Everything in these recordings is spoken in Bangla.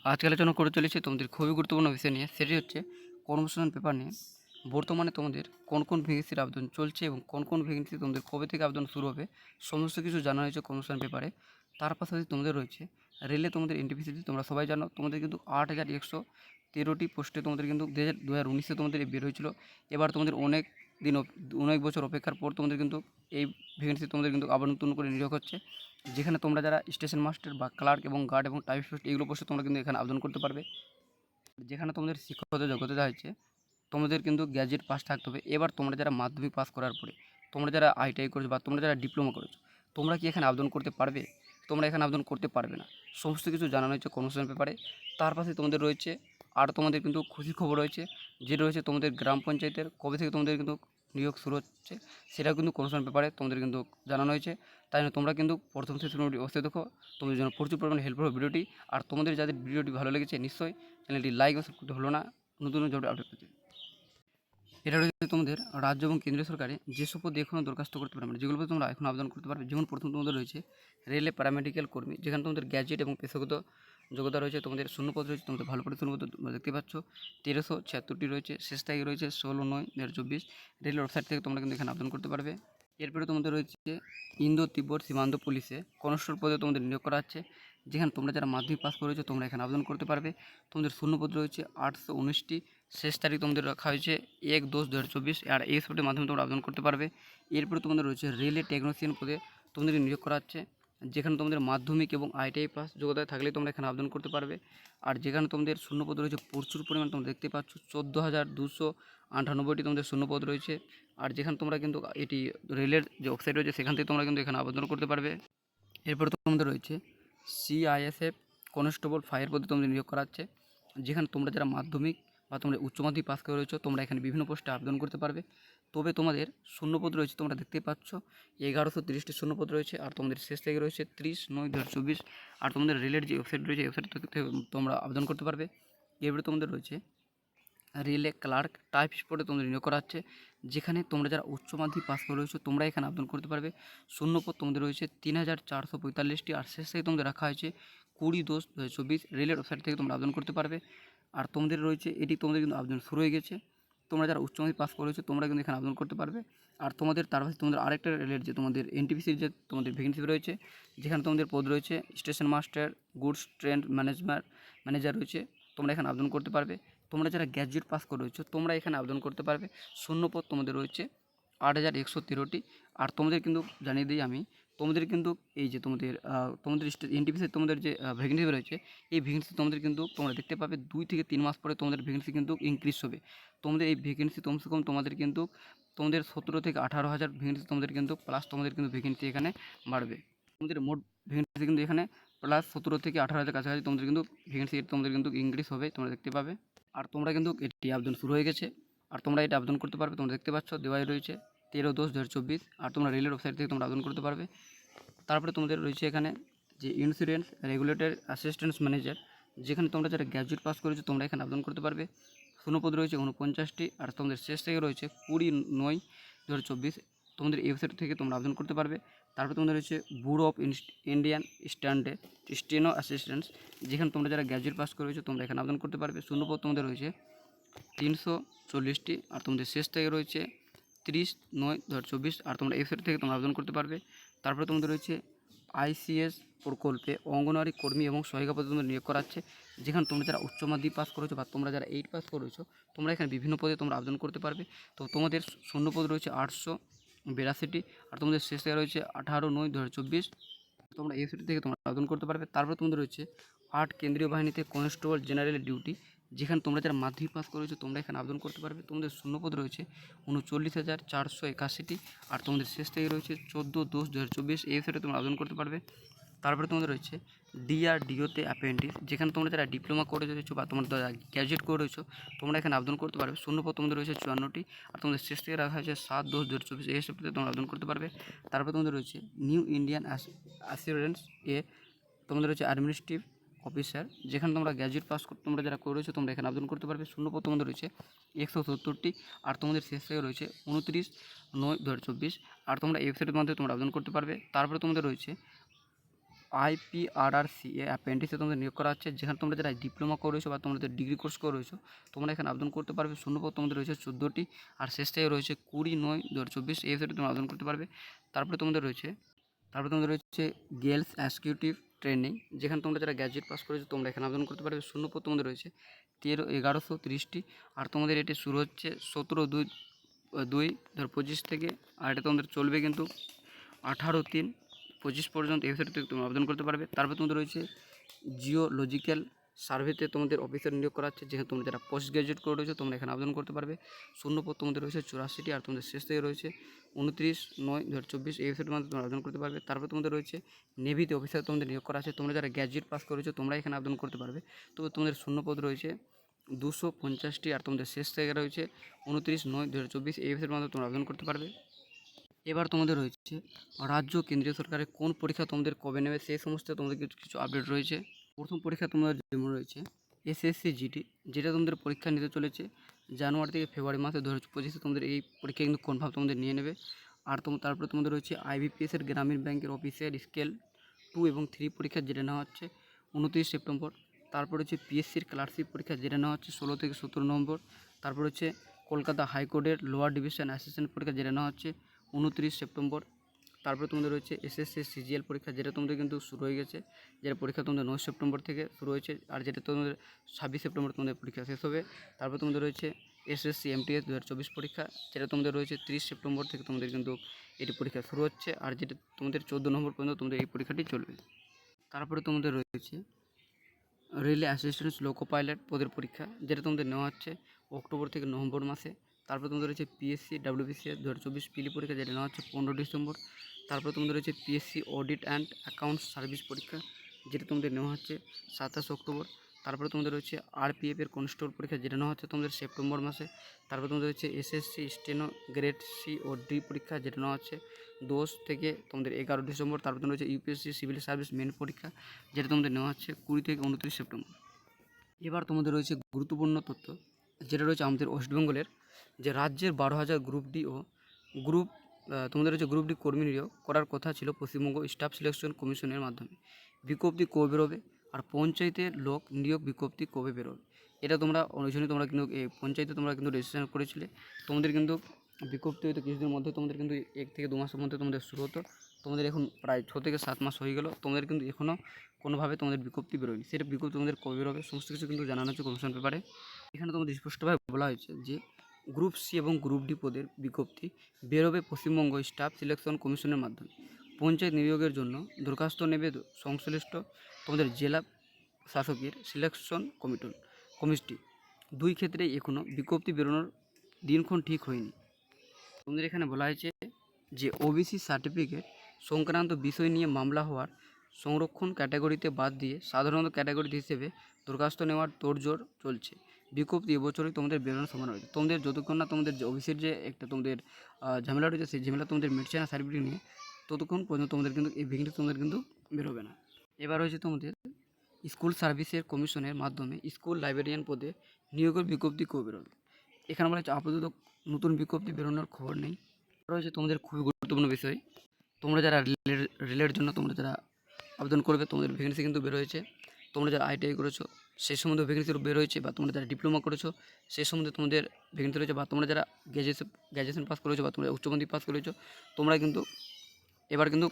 আজকে আলোচনা করে চলেছি তোমাদের খুবই গুরুত্বপূর্ণ বিষয় নিয়ে, সেটি হচ্ছে কর্মসংস্থান পেপার নিয়ে। বর্তমানে তোমাদের কোন কোন ভ্যাকেন্সির আবেদন চলছে এবং কোন কোন ভ্যাকেন্সি তোমাদের কবে থেকে আবেদন শুরু হবে, সমস্ত কিছু জানা হয়েছে কর্মসংস্থান পেপারে। তার পাশাপাশি তোমাদের রয়েছে রেলে তোমাদের এনটিপিসিতে, তোমরা সবাই জানো তোমাদের কিন্তু 8,113টি পোস্টে তোমাদের কিন্তু 2019-এ তোমাদের বের হয়েছিল। এবার তোমাদের অনেক বছর অপেক্ষার পর তোমাদের কিন্তু এই ভ্যাকেন্সি তোমাদের কিন্তু আবার নতুন করে নিয়োগ হচ্ছে, যেখানে তোমরা যারা স্টেশন মাস্টার বা ক্লার্ক এবং গার্ড এবং টাইপিস্ট এগুলো পোস্টে তোমরা কিন্তু এখানে আবেদন করতে পারবে। যেখানে তোমাদের শিক্ষকতার যোগ্যতা দেওয়া হয়েছে, তোমাদের কিন্তু গ্র্যাজুয়েট পাস থাকতে হবে। এবার তোমরা যারা মাধ্যমিক পাস করার পরে তোমরা যারা আইটিআই করেছো বা তোমরা যারা ডিপ্লোমা করেছো, তোমরা কি এখানে আবেদন করতে পারবে? তোমরা এখানে আবেদন করতে পারবে না। সমস্ত কিছু জানানো হয়েছে কর্মসংস্থান পেপারে। তার পাশে তোমাদের রয়েছে আর তোমাদের কিন্তু খুশির খবর রয়েছে, যেটা রয়েছে তোমাদের গ্রাম পঞ্চায়েতের কবে থেকে তোমাদের কিন্তু নিয়োগ শুরু হচ্ছে, সেটাও কিন্তু কর্মসংস্থান পেপারে তোমাদের কিন্তু জানানো হয়েছে। তাই জন্য তোমরা কিন্তু প্রথম থেকে ভিডিওটি অবশ্যই দেখো, তোমাদের জন্য প্রচুর পরিমাণে হেল্প হবে ভিডিওটি। আর তোমাদের যাদের ভিডিওটি ভালো লেগেছে নিশ্চয়ই চ্যানেলটি লাইক ও সাবস্ক্রাইব করতে হলো না নতুন জব আপডেট পেতে। এটা রয়েছে তোমাদের রাজ্য এবং কেন্দ্রীয় সরকারে যেসব পদে এখনও দরখাস্ত করতে পারবে, যেগুলোতে তোমরা এখন আবেদন করতে পারবে। যেমন প্রথম তোমাদের রয়েছে রেলে প্যারামেডিক্যাল কর্মী, যেখানে তোমাদের গ্র্যাজুয়েট এবং পেশাগত যোগ্যতা রয়েছে। তোমাদের শূন্যপদ রয়েছে, তোমাদের ভালো করে শূন্যপদ দেখতে পাচ্ছ 1376টি রয়েছে। শেষ তারিখ রয়েছে 16/9/2024। রেলের ওয়েবসাইট থেকে তোমরা কিন্তু এখানে আবেদন করতে পারবে। এরপরে তোমাদের রয়েছে ইন্দো তিব্বত সীমান্ত পুলিশে কনস্টেবল পদে তোমাদের নিয়োগ করা হচ্ছে, যেখানে তোমরা যারা মাধ্যমিক পাস করেছো তোমরা এখানে আবেদন করতে পারবে। তোমাদের শূন্যপদ রয়েছে 819টি। শেষ তারিখ তোমাদের রাখা হয়েছে 1/10/2024, আর এই স্পটের মাধ্যমে তোমরা আবেদন করতে পারবে। এরপরে তোমাদের রয়েছে রেলে টেকনিশিয়ান পদে তোমাদের নিয়োগ করা হচ্ছে, যেখানে তোমাদের মাধ্যমিক এবং আইটিআই পাস যোগ্যতা থাকলে তোমরা এখানে আবেদন করতে পারবে। আর যেখানে তোমাদের শূন্যপদ রয়েছে প্রচুর পরিমাণ, তোমরা দেখতে পাচ্ছ 14,298টি তোমাদের শূন্যপদ রয়েছে। আর যেখানে তোমরা কিন্তু এটি রেলের যে ওয়েবসাইট রয়েছে সেখান থেকে তোমরা কিন্তু এখানে আবেদন করতে পারবে। এরপর তোমাদের রয়েছে সিআইএসএফ কনস্টেবল ফায়ার পদে তোমাদের নিয়োগ করা হচ্ছে, যেখানে তোমরা যারা মাধ্যমিক বা তোমরা উচ্চ মাধ্যমিক পাস করে রয়েছো তোমরা এখানে বিভিন্ন পোস্টে আবেদন করতে পারবে। তবে তোমাদের শূন্যপদ রয়েছে, তোমরা দেখতে পাচ্ছ 1130টি শূন্যপদ রয়েছে। আর তোমাদের শেষ থেকে রয়েছে 30/9/2024। আর তোমাদের রেলের যে ওয়েবসাইট রয়েছে ওয়েবসাইট থেকে তোমরা আবেদন করতে পারবে। এরপরে তোমাদের রয়েছে রেলে ক্লার্ক টাইপিস্ট পদে তোমাদের নিয়োগ করা হচ্ছে, যেখানে তোমরা যারা উচ্চ মাধ্যমিক পাস করে রয়েছো তোমরা এখানে আবেদন করতে পারবে। শূন্যপদ তোমাদের রয়েছে 3,445টি। আর শেষ থেকে তোমাদের রাখা হয়েছে 20/10/2024। রেলের ওয়েবসাইট থেকে তোমরা আবেদন করতে পারবে। আর তোমাদের রয়েছে এটি তোমাদের কিন্তু আবেদন শুরু হয়ে গেছে। তোমরা যারা উচ্চ মাধ্যমিক পাস করেছো তোমরা কিন্তু এখানে আবেদন করতে পারবে। আর তোমাদের তার পাশে তোমাদের আরেকটা রেলের যে তোমাদের এনটিপিসির যে তোমাদের ভ্যাকেন্সি রয়েছে, যেখানে তোমাদের পদ রয়েছে station master, goods train manager রয়েছে, তোমরা এখানে আবেদন করতে পারবে। তোমরা যারা গ্র্যাজুয়েট পাস করে রয়েছো তোমরা এখানে আবেদন করতে পারবে। শূন্যপদ তোমাদের রয়েছে 8,113টি। আর তোমাদের কিন্তু জানিয়ে দিই আমি, তোমাদের কিন্তু এই যে তোমাদের এনটিপিসি তোমাদের যে ভ্যাকেন্সি রয়েছে, এই ভ্যাকেন্সি তোমাদের কিন্তু তোমরা দেখতে পাবে 2 থেকে 3 মাস পরে তোমাদের ভ্যাকেন্সি কিন্তু ইনক্রিজ হবে। তোমাদের এই ভ্যাকেন্সি কমসে কম তোমাদের কিন্তু তোমাদের 17 থেকে 18,000 ভ্যাকেন্সি তোমাদের কিন্তু প্লাস তোমাদের কিন্তু ভ্যাকেন্সি এখানে বাড়বে। তোমাদের মোট ভ্যাকেন্সি কিন্তু এখানে প্লাস 17 থেকে 18,000 কাছাকাছি তোমাদের কিন্তু ভ্যাকেন্সি তোমাদের কিন্তু ইনক্রিজ হবে, তোমরা দেখতে পাবে। আর তোমরা কিন্তু এটি আবেদন শুরু হয়ে গেছে, আর তোমরা এটা আবেদন করতে পারবে। তোমরা দেখতে পাচ্ছ দেওয়াই রয়েছে 13/10/2024। আর তোমরা রেলের ওয়েবসাইট থেকে তোমরা আবেদন করতে পারবে। তারপরে তোমাদের রয়েছে এখানে যে ইন্স্যুরেন্স রেগুলেটর অ্যাসিস্ট্যান্স ম্যানেজার, যেখানে তোমরা যারা গ্র্যাজুয়েট পাস করেছো তোমরা এখানে আবেদন করতে পারবে। শূন্যপদ রয়েছে 49টি। আর তোমাদের শেষ থেকে রয়েছে 20/9/2024। তোমাদের এই ওয়েবসাইট থেকে তোমরা আবেদন করতে পারবে। তারপরে তোমাদের রয়েছে bureau of Indian standard steno assistance, যেখানে তোমরা যারা গ্র্যাজুয়েট পাস করেছো তোমরা এখানে আবেদন করতে পারবে। শূন্যপদ তোমাদের রয়েছে 340টি। আর তোমাদের শেষ থেকে রয়েছে 30/9/2024। আর তোমরা এই ওয়েবসাইট থেকে তোমরা আবেদন করতে পারবে। তারপরে তোমাদের রয়েছে আইসিএস প্রকল্পে অঙ্গনওয়াড়ি কর্মী এবং সহায়িকা পদে তোমাদের নিয়োগ করা হচ্ছে, যেখানে তোমরা যারা উচ্চ মাধ্যমিক পাস করেছো বা তোমরা যারা 8 পাস করেছো তোমরা এখানে বিভিন্ন পদে তোমরা আবেদন করতে পারবে। তো তোমাদের শূন্যপদ রয়েছে 882টি। আর তোমাদের শেষে রয়েছে 18/9/2024। তোমরা এই ওয়েবসাইট থেকে তোমরা আবেদন করতে পারবে। তারপরে তোমাদের রয়েছে 8 কেন্দ্রীয় বাহিনীতে কনস্টেবল জেনারেল ডিউটি, যেখানে তোমরা যারা মাধ্যমিক পাস করেছো তোমরা এখানে আবেদন করতে পারবে। তোমাদের শূন্যপদ রয়েছে 39,481টি। আর তোমাদের শেষ থেকে রয়েছে 14/10/2024। এই ওয়েবসাইটে তোমরা আবেদন করতে পারবে। তারপরে তোমাদের রয়েছে ডিআরডিওতে অ্যাপ্রেন্টিস, যেখানে তোমরা যারা ডিপ্লোমা করে রয়েছো বা তোমরা যারা গ্র্যাজুয়েট করে রয়েছো তোমরা এখানে আবেদন করতে পারবে। শূন্যপদ তোমাদের রয়েছে 54টি। আর তোমাদের শেষ থেকে রাখা হয়েছে 7/10/2024। এই হিসেবে তোমরা আবেদন করতে পারবে। তারপরে তোমাদের রয়েছে নিউ ইন্ডিয়ান অ্যাসিওরেন্স এ তোমাদের রয়েছে অ্যাডমিনিস্ট্রেটিভ অফিসার, যেখানে তোমরা গ্র্যাজুয়েট পাস তোমরা যারা করে রয়েছো তোমরা এখানে আবেদন করতে পারবে। শূন্যপদ তোমাদের রয়েছে 170টি। আর তোমাদের শেষ থেকে রয়েছে 29/9/2024। আর তোমরা এই ওয়েবসাইটের মাধ্যমে তোমরা আবেদন করতে পারবে। তারপরে তোমাদের রয়েছে IPRRC অ্যাপ্রেন্টিসে তোমাদের নিয়োগ করা হচ্ছে, যেখানে তোমরা যারা ডিপ্লোমা করে রয়েছো বা তোমাদের ডিগ্রি কোর্স করে রয়েছো তোমরা এখানে আবেদন করতে পারবে। শূন্যপদ তোমাদের রয়েছে 14টি, আর শেষটায় রয়েছে 20/9/2024 এই ওয়েবসাইটে তোমরা আবেদন করতে পারবে। তারপরে তোমাদের রয়েছে গেলস এক্সিকিউটিভ ট্রেনিং, যেখানে তোমরা যারা গ্র্যাজুয়েট পাস করেছো তোমরা এখানে আবেদন করতে পারবে। শূন্যপদ তোমাদের রয়েছে 1130টি, আর তোমাদের এটি শুরু হচ্ছে 17/2/2025 থেকে, আর এটা তোমাদের চলবে কিন্তু 18/3/25 পর্যন্ত এই ওয়েবসাইট থেকে তোমরা আবেদন করতে পারবে। তারপর তোমাদের রয়েছে জিওলজিক্যাল সার্ভেতে তোমাদের অফিসার নিয়োগ করা হচ্ছে, যেখানে তোমরা যারা পোস্ট গ্র্যাজুয়েট করে রয়েছে তোমরা এখানে আবেদন করতে পারবে। শূন্যপদ তোমাদের রয়েছে 84টি, আর তোমাদের শেষ থেকে রয়েছে 29/9/2024 এই ওয়েবসাইটের মাধ্যমে তোমরা আবেদন করতে পারবে। তারপর তোমাদের রয়েছে নেভিতে অফিসার তোমাদের নিয়োগ করা আছে, তোমরা যারা গ্র্যাজুয়েট পাস করেছো তোমরা এখানে আবেদন করতে পারবে। তবে তোমাদের শূন্যপদ রয়েছে 250টি, আর তোমাদের শেষ থেকে রয়েছে 29/9/2024 এই ওয়েবসাইটের মাধ্যমে তোমরা আবেদন করতে পারবে। এবার তোমাদের রয়েছে রাজ্য কেন্দ্রীয় সরকারের কোন পরীক্ষা তোমাদের কবে নেবে সেই সমস্ত তোমাদের কিছু আপডেট রয়েছে। প্রথম পরীক্ষা তোমাদের যেমন রয়েছে SSC GT, যেটা তোমাদের পরীক্ষা নিতে চলেছে জানুয়ারি থেকে ফেব্রুয়ারি মাসে 2025 তোমাদের এই পরীক্ষা কিন্তু কনফার্ম তোমাদের নিয়ে নেবে। আর তারপরে তোমাদের রয়েছে IBPS এর গ্রামীণ ব্যাংকের অফিসের স্কেল 2 এবং 3 পরীক্ষা, যেটা নেওয়া হচ্ছে 29 সেপ্টেম্বর। তারপর হচ্ছে PSCর ক্লার্কশিপ পরীক্ষা, যেটা নেওয়া হচ্ছে 16 থেকে 17 নভেম্বর। তারপর হচ্ছে কলকাতা হাইকোর্টের লোয়ার ডিভিশন অ্যাসিস্ট্যান্ট পরীক্ষা, যেটা নেওয়া হচ্ছে 29 সেপ্টেম্বর। তারপরে তোমাদের রয়েছে SSC CGL পরীক্ষা, যেটা তোমাদের কিন্তু শুরু হয়ে গেছে, যেটা পরীক্ষা তোমাদের 9 সেপ্টেম্বর থেকে শুরু হয়েছে, আর যেটা তোমাদের 26 সেপ্টেম্বর তোমাদের পরীক্ষা শেষ হবে। তারপর তোমাদের রয়েছে SSC MTS 2024 পরীক্ষা, যেটা তোমাদের রয়েছে 30 সেপ্টেম্বর থেকে তোমাদের কিন্তু এটি পরীক্ষা শুরু হচ্ছে, আর যেটা তোমাদের 14 নম্বর পর্যন্ত তোমাদের এই পরীক্ষাটি চলবে। তারপরে তোমাদের রয়েছে রেলে অ্যাসিস্ট্যান্ট লোকো পাইলট পদের পরীক্ষা, যেটা তোমাদের নেওয়া হচ্ছে অক্টোবর থেকে নভেম্বর মাসে। তারপর তোমাদের রয়েছে PSC WBCS 2024 পিলি পরীক্ষা, যেটা নেওয়া হচ্ছে 15 ডিসেম্বর। তারপর তোমাদের রয়েছে PSC audit and accounts service পরীক্ষা, যেটা তোমাদের নেওয়া হচ্ছে 27 অক্টোবর। তারপরে তোমাদের রয়েছে RPF এর কনস্টেবল পরীক্ষা, যেটা নেওয়া হচ্ছে তোমাদের সেপ্টেম্বর মাসে। তারপর তোমাদের রয়েছে SSC স্টেনো গ্রেড C ও D পরীক্ষা, যেটা নেওয়া হচ্ছে 10 থেকে তোমাদের 11 ডিসেম্বর। তারপর তোমাদের রয়েছে UPSC সিভিল সার্ভিস মেন পরীক্ষা, যেটা তোমাদের নেওয়া হচ্ছে 20 থেকে 29 সেপ্টেম্বর। এবার তোমাদের রয়েছে গুরুত্বপূর্ণ তথ্য, যেটা রয়েছে আমাদের ওয়েস্টবেঙ্গলের যে রাজ্যের 12,000 গ্রুপ ডি ও গ্রুপ তোমাদের রয়েছে গ্রুপ ডি কর্মী নিয়োগ করার কথা ছিল পশ্চিমবঙ্গ স্টাফ সিলেকশন কমিশনের মাধ্যমে। বিজ্ঞপ্তি কবে বেরোবে, আর পঞ্চায়েতের লোক নিয়োগ বিজ্ঞপ্তি কবে বেরোবে, এটা তোমরা ওই জন্য তোমরা কিন্তু এই পঞ্চায়েতে তোমরা কিন্তু রেজিস্ট্রেশন করেছিলে। তোমাদের কিন্তু বিজ্ঞপ্তি হয়তো কিছুদিনের মধ্যে তোমাদের কিন্তু 1 থেকে 2 মাসের মধ্যে তোমাদের শুরু হতো। তোমাদের এখন প্রায় 6 থেকে 7 মাস হয়ে গেল, তোমাদের কিন্তু এখনও কোনোভাবে তোমাদের বিজ্ঞপ্তি বেরোয়নি। সেটা বিজ্ঞপ্তি তোমাদের কবে বেরোবে সমস্ত কিছু কিন্তু জানানো হচ্ছে কমিশন পেপারে। এখানে তোমাদের স্পষ্টভাবে বলা হয়েছে যে গ্রুপ সি এবং গ্রুপ ডি পদের বিজ্ঞপ্তি বেরোবে পশ্চিমবঙ্গ স্টাফ সিলেকশন কমিশনের মাধ্যমে। পঞ্চায়েত নিয়োগের জন্য দরখাস্ত নেবে সংশ্লিষ্ট তোমাদের জেলা শাসকের সিলেকশন কমিটি। দুই ক্ষেত্রে এখনও বিজ্ঞপ্তি বেরোনোর দিনক্ষণ ঠিক হয়নি। তোমাদের এখানে বলা হয়েছে যে ওবিসি সার্টিফিকেট সংক্রান্ত বিষয় নিয়ে মামলা হওয়ার সংরক্ষণ ক্যাটাগরিতে বাদ দিয়ে সাধারণত ক্যাটাগরি হিসেবে দরখাস্ত নেওয়ার তোড়জোড় চলছে। বিজ্ঞপ্তি এবছরই তোমাদের বেরোনোর সম্ভাবনা রয়েছে। তোমাদের যতক্ষণ না তোমাদের যে ওবিসির যে একটা তোমাদের ঝামেলা রয়েছে সেই ঝামেলা তোমাদের মিটছে না সার্টিফিকেট নিয়ে, ততক্ষণ পর্যন্ত তোমাদের কিন্তু এই ভ্যাকেন্সি তোমাদের কিন্তু বেরোবে না। এবার হয়েছে তোমাদের স্কুল সার্ভিসের কমিশনের মাধ্যমে স্কুল লাইব্রেরিয়ান পদে নিয়োগের বিজ্ঞপ্তি কবে বেরোবে। এখানে বলা হচ্ছে আপাতত নতুন বিজ্ঞপ্তি বেরোনোর খবর নেই। রয়েছে তোমাদের খুবই গুরুত্বপূর্ণ বিষয়, তোমরা যারা রেলের জন্য তোমরা যারা আবেদন করবে তোমাদের ভ্যাকেন্সি কিন্তু বের হয়েছে। তোমরা যারা ITI করেছো সেই সম্বন্ধে ভ্যাকেন্সি বের হয়েছে, বা তোমরা যারা ডিপ্লোমা করেছো সেই সম্বন্ধে তোমাদের ভ্যাকেন্সি রয়েছে, বা তোমরা যারা গ্র্যাজুয়েশন পাস করেছো বা তোমরা উচ্চ মাধ্যমিক পাস করেছো তোমরা কিন্তু এবার কিন্তু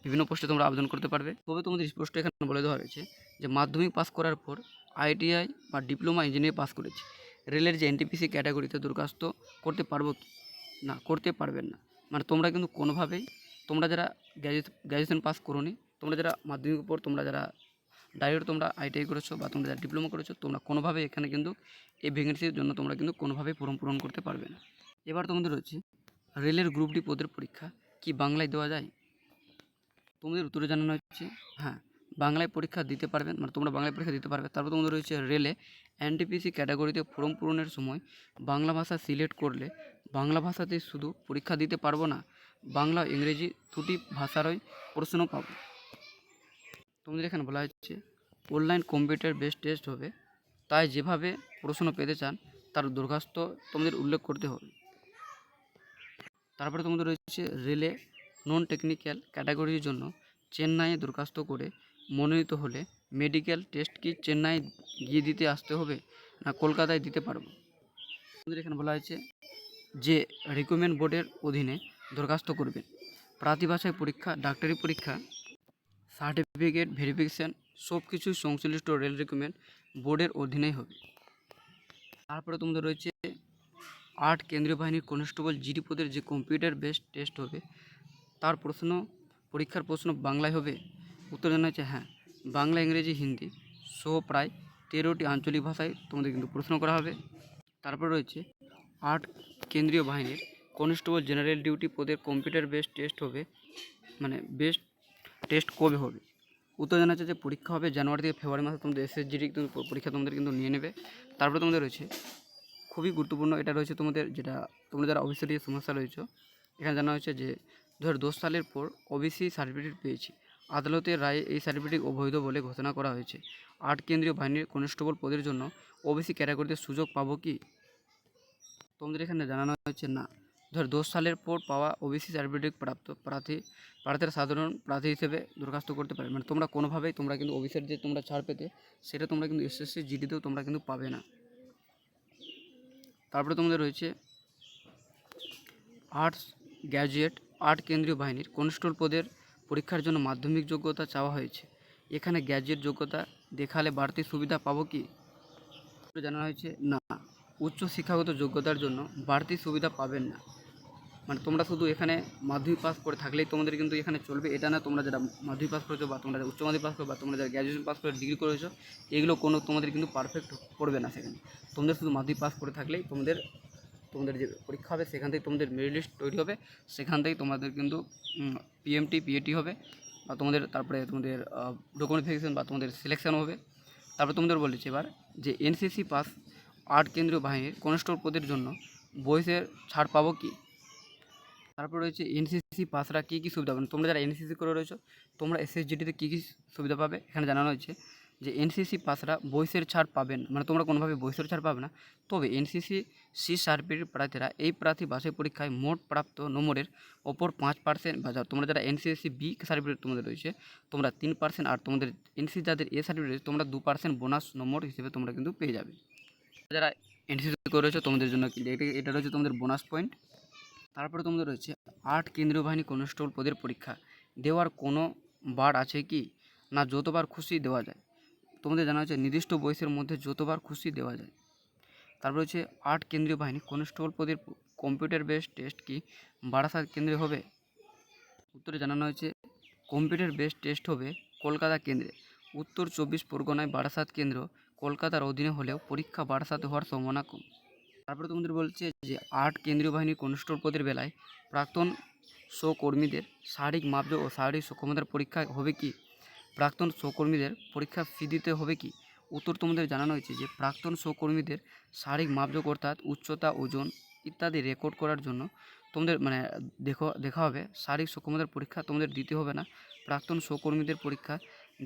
বিভিন্ন পোস্টে তোমরা আবেদন করতে পারবে। তবে তোমাদের স্পষ্ট এখানে বলে দেওয়া হয়েছে যে মাধ্যমিক পাস করার পর ITI বা ডিপ্লোমা ইঞ্জিনিয়ারিং পাস করেছে রেলের যে NTPC ক্যাটাগরিতে দরখাস্ত করতে পারবো না, করতে পারবেন না। মানে তোমরা কিন্তু কোনোভাবেই তোমরা যারা গ্র্যাজুয়েশন পাস করোনি, তোমরা যারা মাধ্যমিকের পর তোমরা যারা ডাইরেক্ট তোমরা ITI করেছো বা তোমরা যারা ডিপ্লোমা করেছো তোমরা কোনোভাবেই এখানে কিন্তু এই ভ্যাকেন্সির জন্য তোমরা কিন্তু কোনোভাবেই ফর্ম পূরণ করতে পারবে না। এবার তোমাদের রয়েছে রেলের গ্রুপ ডি পদের পরীক্ষা কি বাংলায় দেওয়া যায়। তোমাদের উত্তরে জানানো হচ্ছে হ্যাঁ, বাংলায় পরীক্ষা দিতে পারবেন, মানে তোমরা বাংলায় পরীক্ষা দিতে পারবে। তারপর তোমাদের রয়েছে রেলে NTPC ক্যাটাগরিতে ফর্ম পূরণের সময় বাংলা ভাষা সিলেক্ট করলে বাংলা ভাষাতে শুধু পরীক্ষা দিতে পারবো না, বাংলা ইংরেজি দুটি ভাষারই প্রশ্ন পাবো। তোমাদের এখানে বলা হচ্ছে অনলাইন কম্পিউটার বেসড টেস্ট হবে, তাই যেভাবে প্রশ্ন পেতে চান তার দরখাস্ত তোমাদের উল্লেখ করতে হবে। তারপরে তোমাদের রয়েছে রেলে নন টেকনিক্যাল ক্যাটাগরির জন্য চেন্নাইয়ে দরখাস্ত করে মনোনীত হলে মেডিকেল টেস্ট কি চেন্নাই গিয়ে দিতে আসতে হবে না কলকাতায় দিতে পারবো? আমাদের এখানে বলা হয়েছে যে রিক্রুটমেন্ট বোর্ডের অধীনে দরখাস্ত করবেন। প্রার্থী বাছাই পরীক্ষা, ডাক্তারি পরীক্ষা, সার্টিফিকেট ভেরিফিকেশান সব কিছুই সংশ্লিষ্ট রেল রিক্রুটমেন্ট বোর্ডের অধীনেই হবে। তারপরে তোমাদের রয়েছে 8 কেন্দ্রীয় বাহিনীর কনস্টেবল জিডি পদের যে কম্পিউটার বেসড টেস্ট হবে তার পরীক্ষার প্রশ্ন বাংলায় হবে। উত্তর জানা হচ্ছে হ্যাঁ, বাংলা, ইংরেজি, হিন্দি সহ প্রায় 13টি আঞ্চলিক ভাষায় তোমাদের কিন্তু প্রশ্ন করা হবে। তারপর রয়েছে 8 কেন্দ্রীয় বাহিনীর কনস্টেবল জেনারেল ডিউটি পদের কম্পিউটার বেসড টেস্ট হবে, মানে বেসড টেস্ট কবে হবে? উত্তর জানা যাচ্ছে যে পরীক্ষা হবে জানুয়ারি থেকে ফেব্রুয়ারি মাসে। তোমাদের এসএসজিডি পরীক্ষা তোমাদের কিন্তু নিয়ে নেবে। তারপরে তোমাদের রয়েছে খুবই গুরুত্বপূর্ণ, এটা রয়েছে তোমাদের যেটা তোমরা যারা ওবিসি সমস্যা রয়েছে, এখানে জানা হয়েছে যে 2010 সালের পর ওবিসি সার্টিফিকেট পেয়েছি, আদালতের রায়ে এই সার্টিফিকেট অবৈধ বলে ঘোষণা করা হয়েছে। 8 কেন্দ্রীয় বাহিনীর কনস্টেবল পদের জন্য ওবিসি ক্যাটাগরিতে সুযোগ পাবো কি? তোমাদের এখানে জানানো হয়েছে না, 2010 সালের পর পাওয়া ওবিসি সার্টিফিকেট প্রাপ্ত প্রার্থীরা সাধারণ প্রার্থী হিসেবে দরখাস্ত করতে পারে। মানে তোমরা কোনোভাবেই তোমরা কিন্তু ওবিসির যে তোমরা ছাড় পেতে সেটা তোমরা কিন্তু এসএসসি জিডিতেও তোমরা কিন্তু পাবে না। তারপরে তোমাদের রয়েছে আর্টস গ্র্যাজুয়েট 8 কেন্দ্রীয় বাহিনীর কনস্টেবল পদের পরীক্ষার জন্য মাধ্যমিক যোগ্যতা চাওয়া হয়েছে। এখানে গ্র্যাজুয়েট যোগ্যতা দেখালে বাড়তি সুবিধা পাবো কি? জানানো হয়েছে না, উচ্চ শিক্ষাগত যোগ্যতার জন্য বাড়তি সুবিধা পাবেন না। মানে তোমরা শুধু এখানে মাধ্যমিক পাস করে থাকলেই তোমাদের কিন্তু এখানে চলবে, এটা না তোমরা যারা মাধ্যমিক পাস করেছো বা তোমরা যারা উচ্চ মাধ্যমিক পাস করো বা তোমরা যারা গ্র্যাজুয়েশন পাস করে ডিগ্রি করেছো এগুলো কোনো তোমাদের কিন্তু পারফেক্ট পড়বে না। সেখানে তোমাদের শুধু মাধ্যমিক পাস করে থাকলেই তোমাদের যে পরীক্ষা হবে সেখান থেকে তোমাদের মেরিট লিস্ট তৈরি হবে, সেখান থেকেই তোমাদের কিন্তু পিএমটি পিএটি হবে বা তারপরে তোমাদের ডকুমেন্ট ভেরিফিকেশন বা তোমাদের সিলেকশন হবে। তারপর তোমাদের বলেছে এবার যে এনসিসি পাস 8 কেন্দ্রীয় বাহিনীর কনস্টেবল পদের জন্য বয়সের ছাড় পাবো কি? তারপর রয়েছে এনসিসি পাসরা কী কী সুবিধা পাবেন। তোমরা যারা এনসিসি করে রয়েছো তোমরা এসএসজিডিতে কী কী সুবিধা পাবে এখানে জানানো হয়েছে যে এনসিসি পাসরা বয়সের ছাড় পাবেন, মানে তোমরা কোনোভাবে বয়সের ছাড় পাবে না। তবে এনসিসি সি সার্টিফিকেট প্রার্থীরা এই প্রার্থী বাছাই পরীক্ষায় মোট প্রাপ্ত নম্বরের ওপর 5% বা তোমরা যারা এনসিসি বি সার্টিফিকেট তোমাদের রয়েছে তোমরা 3%, আর তোমাদের এনসিসি যাদের এ সার্টিফিকেট রয়েছে তোমরা 2% বোনাস নম্বর হিসেবে তোমরা কিন্তু পেয়ে যাবে। যারা এনসিসি করে রয়েছে তোমাদের জন্য এটা রয়েছে তোমাদের বোনাস পয়েন্ট। তারপরে তোমাদের রয়েছে 8 কেন্দ্রীয় বাহিনী কনস্টেবল পদের পরীক্ষা দেওয়ার কোনো বার আছে কি না যতবার খুশি দেওয়া যায়? তোমাদের জানা হচ্ছে নির্দিষ্ট বয়সের মধ্যে যতবার খুশি দেওয়া যায়। তারপর হচ্ছে 8 কেন্দ্রীয় বাহিনী কনস্টেবল পদের কম্পিউটার বেসড টেস্ট কি বারাসাত কেন্দ্রে হবে? উত্তরে জানানো হয়েছে কম্পিউটার বেসড টেস্ট হবে কলকাতা কেন্দ্রে। উত্তর 24 পরগনায় বারাসাত কেন্দ্র কলকাতার অধীনে হলেও পরীক্ষা বারাসাতে হওয়ার সম্ভাবনা কম। তারপরে তোমাদের বলছে যে 8 কেন্দ্রীয় বাহিনীর কনস্টেবল পদের বেলায় প্রাক্তন সহকর্মীদের শারীরিক মাপযোগ ও শারীরিক সক্ষমতার পরীক্ষা হবে কি? প্রাক্তন সহকর্মীদের পরীক্ষা ফি দিতে হবে কি? উত্তর তোমাদের জানানো হয়েছে যে প্রাক্তন সহকর্মীদের শারীরিক মাপযোগ অর্থাৎ উচ্চতা, ওজন ইত্যাদি রেকর্ড করার জন্য তোমাদের দেখা হবে। শারীরিক সক্ষমতার পরীক্ষা তোমাদের দিতে হবে না, প্রাক্তন সহকর্মীদের পরীক্ষা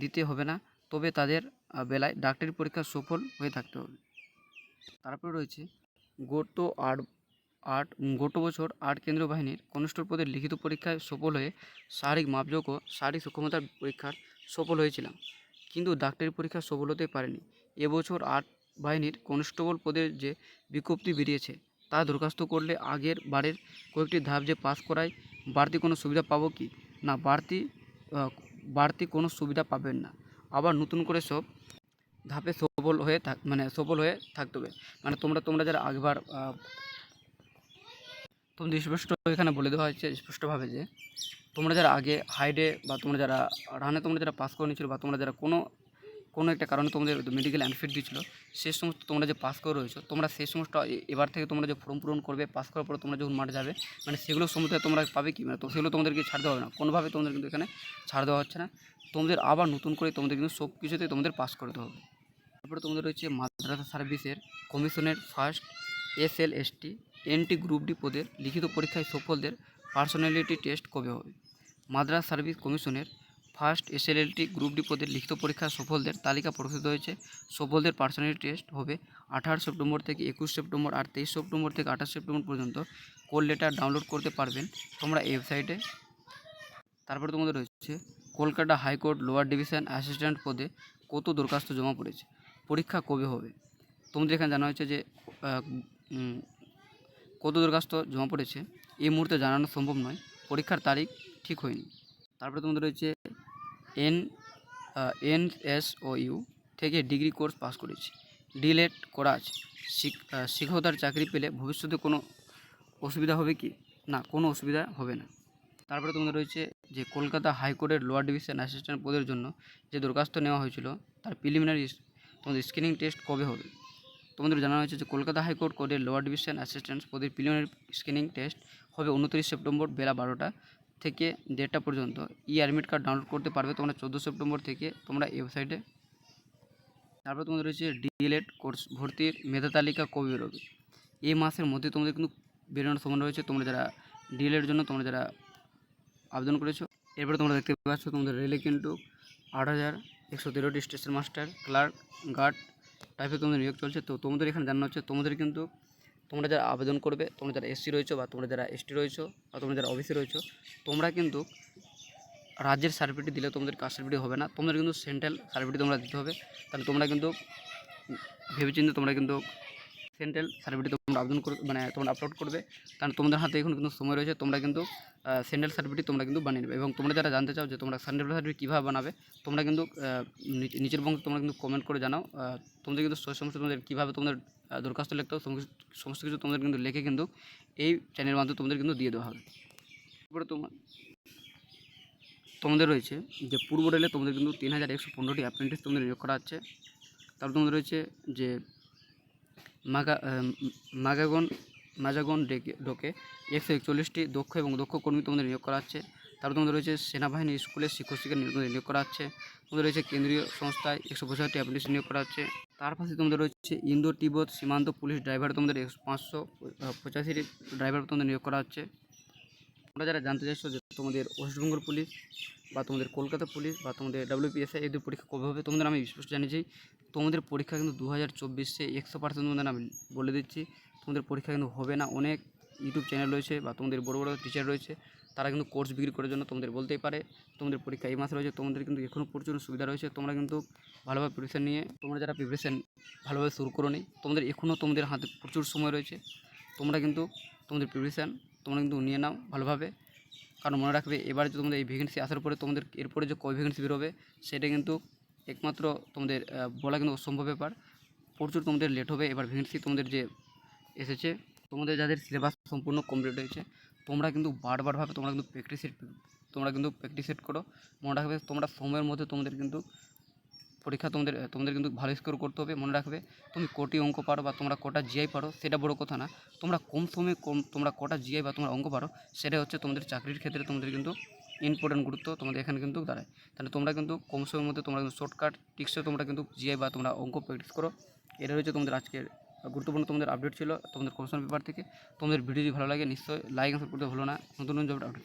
দিতে হবে না, তবে তাদের বেলায় ডাক্তারি পরীক্ষা সফল হয়ে থাকতে হবে। তারপরে রয়েছে গত বছর 8 কেন্দ্রীয় বাহিনীর কনস্টেবল পদের লিখিত পরীক্ষায় সফল হয়ে শারীরিক মাপযোগ ও শারীরিক সক্ষমতার পরীক্ষার সফল হয়েছিলাম, কিন্তু ডাক্তারি পরীক্ষা সফল হতে পারেনি। এবছর 8 বাহিনীর কনস্টেবল পদের যে বিজ্ঞপ্তি বেরিয়েছে তা দরখাস্ত করলে আগের বারের কয়েকটি ধাপ যে পাস করায় বাড়তি কোনো সুবিধা পাবো কি না? বাড়তি কোনো সুবিধা পাবেন না, আবার নতুন করে সব ধাপে সফল হয়ে থাকতে হবে। মানে তোমরা যারা আগেবার তোমাদের স্পষ্ট এখানে বলে দেওয়া হয়েছে স্পষ্টভাবে যে তোমরা যারা আগে হাইডে বা তোমরা যারা রানে তোমরা যারা পাস করে নিয়েছিল বা তোমরা যারা কোনো একটা কারণে তোমাদের মেডিকেল অ্যানফিট দিয়েছিল সে সমস্ত তোমরা যে পাস করে রয়েছো তোমরা সেই সমস্ত এবার থেকে তোমরা যে ফর্ম পূরণ করবে পাস করার পর তোমরা যখন মাঠে যাবে মানে সেগুলো সমস্ত তোমরা পাবে কি, মানে তো সেগুলো তোমাদেরকে ছাড় দেওয়া হবে না, কোনোভাবে তোমাদের কিন্তু এখানে ছাড় দেওয়া হচ্ছে না। তোমাদের আবার নতুন করে তোমাদের কিন্তু সব কিছুতেই তোমাদের পাস করতে হবে। তারপরে তোমাদের রয়েছে মাদ্রাসা সার্ভিসের কমিশনের first SLST NT group D পদের লিখিত পরীক্ষায় সফলদের পার্সোনালিটি টেস্ট কবে হবে? মাদ্রাসা সার্ভিস কমিশনের ফার্স্ট SLLT গ্রুপ ডি পদের লিখিত পরীক্ষা সফলদের তালিকা প্রকাশিত হয়েছে। সফলদের পার্সোনালিটি টেস্ট হবে 18 সেপ্টেম্বর থেকে 21 সেপ্টেম্বর আর 23 সেপ্টেম্বর থেকে 28 সেপ্টেম্বর পর্যন্ত। কল লেটার ডাউনলোড করতে পারবেন তোমরা এই ওয়েবসাইটে। তারপরে তোমাদের রয়েছে Kolkata high court lower division assistant পদে কত দরখাস্ত জমা পড়েছে? পরীক্ষা কবে হবে? তোমাদের এখানে জানা হয়েছে যে কত দরখাস্ত জমা পড়েছে এই মুহূর্তে জানানো সম্ভব নয়, পরীক্ষার তারিখ ঠিক হয়নি। তারপরে তোমাদের রয়েছে NSOU থেকে ডিগ্রি কোর্স পাস করেছি, ডিলেট করা আছে, শিক্ষকতার চাকরি পেলে ভবিষ্যতে কোনো অসুবিধা হবে কি? না, কোনো অসুবিধা হবে না। তারপরে তোমাদের রয়েছে যে কলকাতা হাইকোর্টের লোয়ার ডিভিশন অ্যাসিস্ট্যান্ট পদের জন্য যে দরখাস্ত নেওয়া হয়েছিল তার প্রিলিমিনারি তোমাদের স্ক্রিনিং টেস্ট কবে হবে? তোমাদের জানানো হয়েছে যে কলকাতা হাইকোর্ট কোর্টের লোয়ার ডিভিশন অ্যাসিস্ট্যান্ট পদের প্রিলিমিনারি স্ক্রিনিং টেস্ট হবে 29 সেপ্টেম্বর বেলা 12টা থেকে 1:30 পর্যন্ত। অ্যাডমিট কার্ড ডাউনলোড করতে পারবে তোমরা 14 সেপ্টেম্বর থেকে তোমরা এই ওয়েবসাইটে। তারপরে তোমাদের রয়েছে ডিএলএড কোর্স ভর্তির মেধা তালিকা কবে বেরোবে? এই মাসের মধ্যে তোমাদের কিন্তু বেরোনোর সময় রয়েছে, তোমরা যারা ডিএলএড জন্য তোমরা যারা আবেদন করেছো। এরপরে তোমরা দেখতে পাচ্ছ তোমাদের রেলে কিন্তু 8113টি স্টেশন মাস্টার, ক্লার্ক, গার্ড টাইপের তোমাদের নিয়োগ চলছে। তো তোমাদের এখানে জানানো হচ্ছে তোমাদের কিন্তু তোমরা যারা আবেদন করবে, তোমরা যারা এসসি রয়েছো বা তোমরা যারা এসটি রয়েছো বা তোমরা যারা ওবিসি রয়েছো, তোমরা কিন্তু রাজ্যের সার্টিফিকেট দিলে তোমাদের কাস্ট সার্টিফিকেট হবে না, তোমাদের কিন্তু সেন্ট্রাল সার্টিফিকেট তোমরা দিতে হবে। তাহলে তোমরা কিন্তু ভেবেচিন্তে তোমরা কিন্তু সেন্ট্রাল সার্টিফিকেট তোমরা আবেদন করবে, মানে তোমরা আপলোড করবে, কারণ তোমাদের হাতে এখন কিন্তু সময় রয়েছে। তোমরা কিন্তু সেন্ট্রাল সার্টিফিকেট তোমরা কিন্তু বানিয়ে নেবে। এবং তোমরা যারা জানতে চাও যে তোমরা সেন্ট্রাল সার্টিফিকেট কীভাবে বানাবে, তোমরা কিন্তু নিচের বংশ তোমরা কিন্তু কমেন্ট করে জানাও। তোমাদের কিন্তু সমস্ত তোমাদের কীভাবে তোমাদের দরখাস্ত লিখতে হবে সমস্ত কিছু তোমাদের কিন্তু লিখে কিন্তু এই চ্যানেলের মাধ্যমে তোমাদের কিন্তু দিয়ে দেওয়া হবে। তারপরে তোমাদের রয়েছে যে পূর্ব রেলে তোমাদের কিন্তু 3115টি অ্যাপ্রেন্টিস তোমাদের নিয়োগ করা হচ্ছে। তারপর তোমাদের রয়েছে যে মাজাগন ডোকে 141টি দক্ষ এবং দক্ষ কর্মী তোমাদের নিয়োগ করা হচ্ছে। তারপর তোমাদের রয়েছে সেনাবাহিনী স্কুলের শিক্ষক শিক্ষা নিয়োগ করা হচ্ছে। তোমাদের রয়েছে কেন্দ্রীয় সংস্থায় 165টি অ্যাপ্রেন্টিস নিয়োগ করা হচ্ছে। তার পাশে তোমাদের রয়েছে ইন্দো তিব্বত সীমান্ত পুলিশ ড্রাইভার তোমাদের 585টি ড্রাইভার তোমাদের নিয়োগ করা হচ্ছে। তোমরা যারা জানতে চাইছো যে তোমাদের ওয়েস্টবেঙ্গল পুলিশ বা তোমাদের কলকাতা পুলিশ বা তোমাদের WPSI এদের পরীক্ষা কবে হবে, তোমাদের আমি স্পষ্ট জানিয়েছি তোমাদের পরীক্ষা কিন্তু 2024 100% তোমাদের আমি বলে দিচ্ছি তোমাদের পরীক্ষা কিন্তু হবে না। অনেক ইউটিউব চ্যানেল রয়েছে বা তোমাদের বড় বড় টিচার রয়েছে, তারা কিন্তু কোর্স বিক্রি করার জন্য তোমাদের বলতেই পারে তোমাদের পরীক্ষা এই মাসে রয়েছে। তোমাদের কিন্তু এখনও প্রচুর সুবিধা রয়েছে, তোমরা কিন্তু ভালোভাবে প্রিপারেশন নিয়ে তোমরা যারা প্রিপারেশন ভালোভাবে শুরু করো নি, তোমাদের এখনও তোমাদের হাতে প্রচুর সময় রয়েছে। তোমরা কিন্তু তোমাদের প্রিপারেশন তোমরা কিন্তু নিয়ে নাও ভালোভাবে, কারণ মনে রাখবে এবার যে তোমাদের এই ভ্যাকেন্সি আসার পরে তোমাদের এরপরে যে কয় ভ্যাকেন্সি বেরোবে সেটা কিন্তু একমাত্র তোমাদের বলা কিন্তু অসম্ভব ব্যাপার। প্রচুর তোমাদের লেট হবে এবার ভ্যাকেন্সি তোমাদের যে এসেছে। তোমাদের যাদের সিলেবাস সম্পূর্ণ কমপ্লিট হয়েছে তোমরা কিন্তু বারবারভাবে তোমরা কিন্তু প্র্যাকটিস সেট করো। মনে রাখবে তোমরা সময়ের মধ্যে তোমাদের কিন্তু পরীক্ষা তোমাদের কিন্তু ভালো স্কোর করতে হবে। মনে রাখবে তুমি কোটি অঙ্ক পারো বা তোমরা কটা জিআই পারো সেটা বড় কথা না, তোমরা কম সময়ে তোমরা কটা জিআই বা তোমরা অঙ্ক পারো সেটা হচ্ছে তোমাদের চাকরির ক্ষেত্রে তোমাদের কিন্তু ইম্পর্টেন্ট গুরুত্ব তোমাদের এখানে কিন্তু দাঁড়ায়। তাহলে তোমরা কিন্তু কম সময়ের মধ্যে তোমরা কিন্তু শর্টকাট টিক্সে তোমরা কিন্তু জিআই বা তোমরা অঙ্ক প্র্যাকটিস করো। এটা হচ্ছে তোমাদের আজকের গুরুত্বপূর্ণ তোমাদের আপডেট ছিল তোমাদের কোশ্চেন পেপার থেকে। তোমাদের ভিডিও যদি ভালো লাগে নিশ্চয়ই লাইক অ্যান্ড সাবস্ক্রাইব করতে ভুলো না নতুন জব আপডেট।